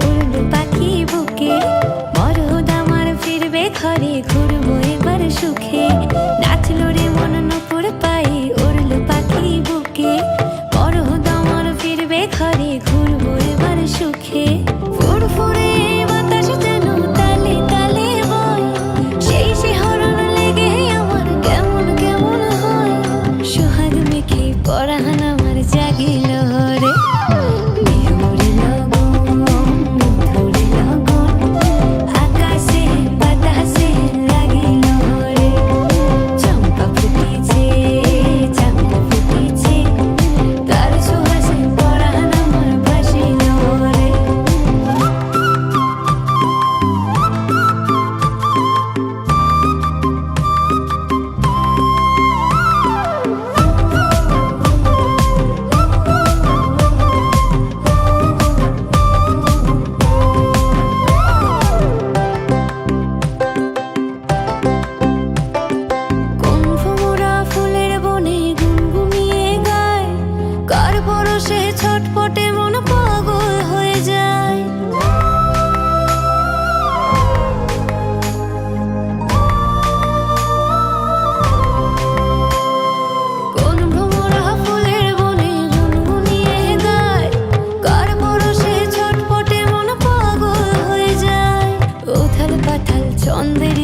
উড়লো পাখি বুকে, মরদ আমার ফিরবে ঘরে, ঘুরবো এবার সুখে। নাচলো রে মন নুপুর পায়ে, উড়লো পাখি বুকে, মরদ আমার ফিরবে ঘরে, ঘুরবো এবার সুখে। ফুরফুরে বাতাস যেন তালে তালে বয়, সেই শিহরণ লেগে আমার কেমন কেমন হয়। সোহাগ মেখে পরাণ আমার জাগিল রে, মেঘের লগন ধরে লগন, আকাশে বাতাসে লাগিল রে। চম্পা ফুটিছে চাঁপা ফুটিছে, তার সুবাসে পরাণ আমার ভাসিল রে। কুম্ভমোড়া ফুলের বনে গুনগুনিয়ে গায়, কার পরশে ছটপটে মন পাগল হয়ে যায়। কুম্ভমোড়া ফুলের বনে গুনগুনিয়ে গায়, কার পরশে ছটপটে মন পাগল হয়ে যায়। উথাল পাথাল ছন্দের